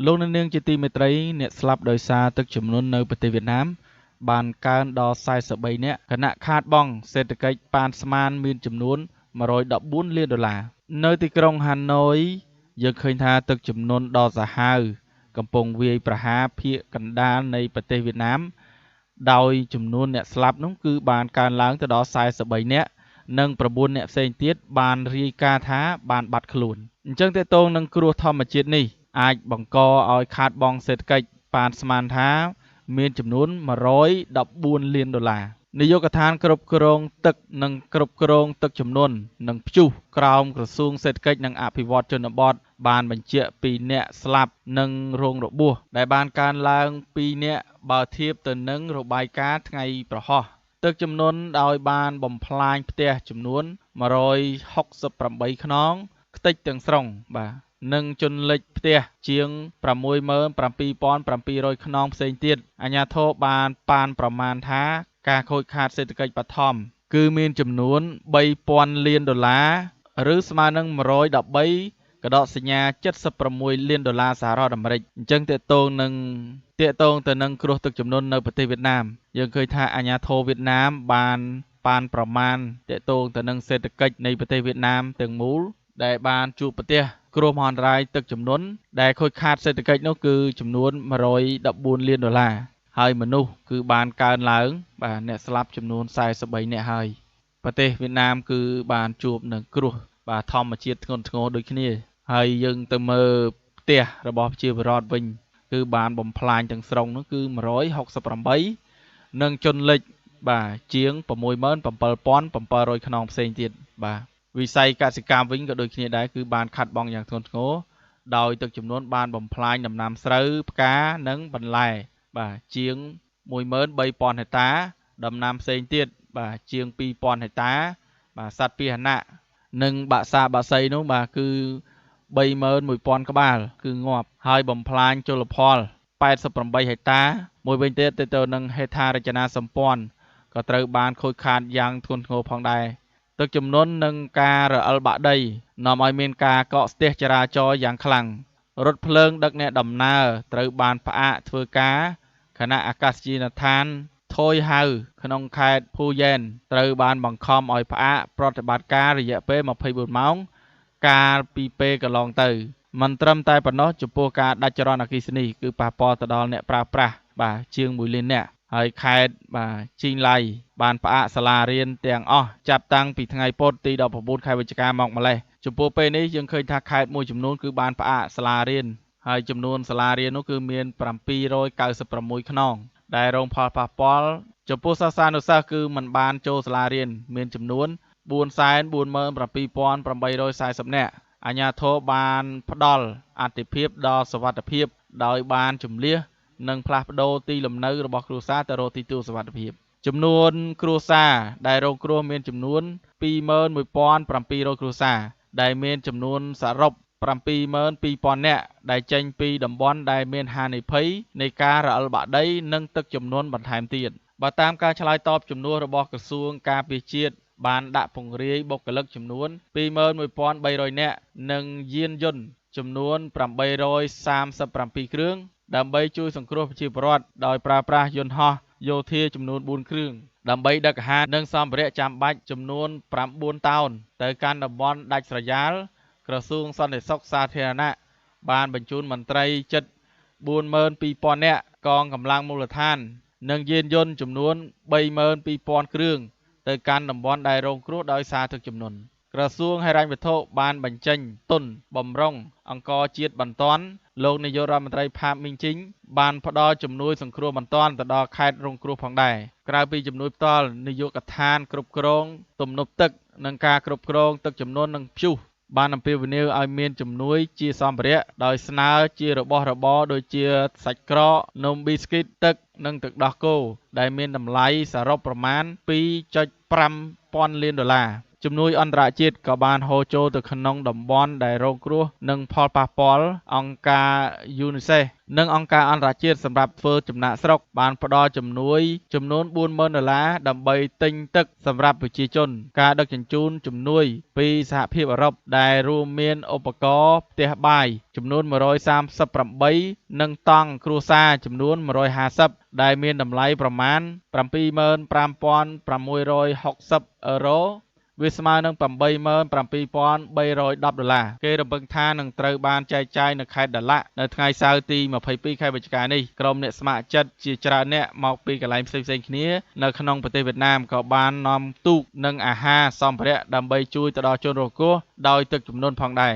លោកនៅនាងជាទីមេត្រីអ្នកស្លាប់ដោយសារទឹកជំនន់នៅប្រទេសវៀតណាមបានកើនដល់43នាក់ខណៈខាតបង់សេដ្ឋកិច្ចប៉ានស្មានមានចំនួន$114 លាននៅទីក្រុងហាណូយយើងឃើញថាទឹកជំនន់ដ៏សាហាវកំពុងវាយប្រហារភាគកណ្ដាលនៃប្រទេសវៀតណាមដោយចំនួនអ្នកស្លាប់នោះគឺបានកើនឡើងទៅដល់43នាក់និង9អ្នកផ្សេងទៀតបានរាយការណ៍ថាបានបាត់ខ្លួនអញ្ចឹងតើតើនឹងគ្រោះធម្មជាតិនេះអាចបង្កឲ្យខាតបង់សេដ្ឋកិច្ចប៉ានស្មានថាមានចំនួន$114 លាននាយកដ្ឋានគ្រប់គ្រងទឹកនិងគ្រប់គ្រងទឹកជំនន់និងព្យុះក្រោមក្រសួងសេដ្ឋកិច្ចនិងអភិវឌ្ឍជនបទបានបញ្ជាក់ពីអ្នកស្លាប់និងរងរបួសដែលបានកើនឡើង2នាក់បើធៀបទៅនឹងរបាយការណ៍ថ្ងៃប្រហោះទឹកជំនន់ដោយបានបំផ្លាញផ្ទះចំនួន168ខ្នងខ្ទេចទាំងស្រុងបាទនិងជន់លិចផ្ទះជាង67,700ខ្នងផ្សេងទៀតអាជ្ញាធរបានប៉ានប្រមាណថាការខូចខាតសេដ្ឋកិច្ចបឋមគឺមានចំនួន$3,000 លានឬស្មើនឹង113កដកសញ្ញា$76 លានសហរដ្ឋអាមេរិកអញ្ចឹងតេតងទៅនឹងគ្រោះទឹកជំនន់នៅប្រទេសវៀតណាមយើងឃើញថាអាជ្ញាធរវៀតណាមបានប៉ានប្រមាណតេតងទៅនឹងសេដ្ឋកិច្ចនៃប្រទេសវៀតណាមទាំងមូលដែលបានជួបប្រទះគ្រោះមហន្តរាយទឹកជំនន់ដែលខូចខាតសេដ្ឋកិច្ចនោះគឺចំនួន$114 លានហើយមនុស្សគឺបានកើនឡើងបាទអ្នកស្លាប់ចំនួន43នាក់ហើយប្រទេសវៀតណាមគឺបានជួបនឹងគ្រោះបាទធម្មជាតិធ្ងន់ធ្ងរដូចគ្នាហើយយើងទៅមើលផ្ទះរបស់ប្រជាពលរដ្ឋវិញគឺបានបំផ្លាញទាំងស្រុងនោះគឺ168និងជន់លិចបាទជាង67,700ខ្នងផ្សេងទៀតបាទវិស័យកសិកម្មវិញក៏ដូចគ្នាដែរគឺបានខាត់បងយ៉ាងធ្ងន់ធ្ងរដោយទឹកជំនន់បានបំផ្លាញដំណាំស្រូវផ្កានិងបន្លែបាទជាង13,000ហិកតាដំណាំផ្សេងទៀតបាទជាង2,000ហិកតាបាទសត្វពាហនៈនិងបក្សាបក្សីនោះបាទគឺ31,000ក្បាលគឺងាប់ហើយបំផ្លាញជលផល88ហិកតាមួយវិញទៀតទៅនឹងហេដ្ឋារចនាសម្ព័ន្ធក៏ត្រូវបានខូចខាតយ៉ាងធ្ងន់ធ្ងរផងដែរទឹកជំនន់និងការរអិលបាក់ដីនាំឲ្យមានការកកស្ទះចរាចរណ៍យ៉ាងខ្លាំងរថភ្លើងដឹកអ្នកដំណើរត្រូវបានផ្អាកធ្វើការខណៈអាកាសយានដ្ឋានថយហៅក្នុងខេត្តភូយ៉ែនត្រូវបានបង្ខំឲ្យផ្អាកប្រតិបត្តិការរយៈពេល24ម៉ោងកាលពីពេលកន្លងទៅមិនត្រឹមតែប៉ុណ្ណោះចំពោះការដាច់ចរន្តអគ្គិសនីគឺប៉ះពាល់ទៅដល់អ្នកប្រើប្រាស់បាទជាង1លាននាក់ហើយខេត្តបាទជីងឡៃបានផ្អាកសាលារៀនទាំងអស់ចាប់តាំងពីថ្ងៃពុធទី19ខែវិច្ឆិកាមកម្លេះចំពោះពេលនេះយើងឃើញថាខេត្តមួយចំនួនគឺបានផ្អាកសាលារៀនហើយចំនួនសាលារៀននោះគឺមាន796ខ្នងដែលរងផលប៉ះពាល់ចំពោះសិស្សានុសិស្សគឺមិនបានចូលសាលារៀនមានចំនួន447,840នាក់អាជ្ញាធរបានផ្ដល់អាទិភាពដល់សុវត្ថិភាពដោយបានជំលះនិងផ្លាស់ប្ដូរទីលំនៅរបស់គ្រួសារទៅរកទីទួលសុវត្ថិភាពចំនួនគ្រួសារដែលរងគ្រោះមានចំនួន21,700គ្រួសារដែលមានចំនួនសរុប72,000នាក់ដែលចេញពីតំបន់ដែលមានហានិភ័យនៃការរអិលបាក់ដីនិងទឹកជំនន់បន្ថែមទៀតបើតាមការឆ្លើយតបជំនួសរបស់ក្រសួងការពារជាតិបានដាក់ពង្រាយបុគ្គលិកចំនួន21,300នាក់និងយានយន្តចំនួន837គ្រឿងដើម្បីជួយសង្គ្រោះប្រជាពលរដ្ឋដោយប្រើប្រាស់យន្តហោះយោធាចំនួន4គ្រឿងដើម្បីដឹកអាហារនិងសម្ភារៈចាំបាច់ចំនួន9តោនទៅកាន់តំបន់ដាច់ស្រយាលក្រសួងសន្តិសុខសាធារណៈបានបញ្ជូនមន្ត្រីជិត42,000នាក់កងកម្លាំងមូលដ្ឋាននិងយានយន្តចំនួន32,000គ្រឿងទៅកាន់តំបន់ដែលរងគ្រោះដោយសារទឹកជំនន់ក្រសួងហិរញ្ញវត្ថុបានបញ្ចេញទុនបម្រុងអង្គជាតិបន្ទាន់លោកនាយករដ្ឋមន្ត្រីផាបមីងជីងបានផ្ដល់ជំនួយសង្គ្រោះបន្ទាន់ទៅដល់ខេត្តរងគ្រោះផងដែរក្រៅពីជំនួយផ្ទាល់នាយកដ្ឋានគ្រប់គ្រងទំនប់ទឹកនិងការគ្រប់គ្រងទឹកជំនន់និងព្យុះបានអំពាវនាវឲ្យមានជំនួយជាសម្ភារៈដោយស្នើជារបស់របរដូចជាសាច់ក្រកនំប៊ីស្គីតទឹកនិងទឹកដោះគោដែលមានតម្លៃសរុបប្រមាណ$2.5 ពាន់លាន ជំនួយអន្តរជាតិក៏បានហូរចូលទៅក្នុងតំបន់ដែលរងគ្រោះនឹងផលប៉ះពាល់អង្គការ UNICEF និងអង្គការអន្តរជាតិសម្រាប់ធ្វើចំណាកស្រុកបានផ្ដល់ជំនួយចំនួន$40,000ដើម្បីទិញទឹកសម្រាប់ប្រជាជនការដឹកជញ្ជូនជំនួយពីសហភាពអឺរ៉ុបដែលរួមមានឧបករណ៍ផ្ទះបាយចំនួន138និងតង់គ្រួសារចំនួន150ដែលមានតម្លៃប្រមាណ$75,660វាស្មើនឹង$87,310គេរំពឹងថានឹងត្រូវបានចែកចាយនៅខេត្តដាឡាក់នៅថ្ងៃសៅរ៍ទី22ខែវិច្ឆិកានេះក្រុមអ្នកស្ម័គ្រចិត្តជាច្រើនអ្នកមកពីកន្លែងផ្សេងៗគ្នានៅក្នុងប្រទេសវៀតណាមក៏បាននាំទូកនិងអាហារសម្ភារៈដើម្បីជួយទៅដល់ជនរងគ្រោះដោយទឹកជំនន់ផងដែរ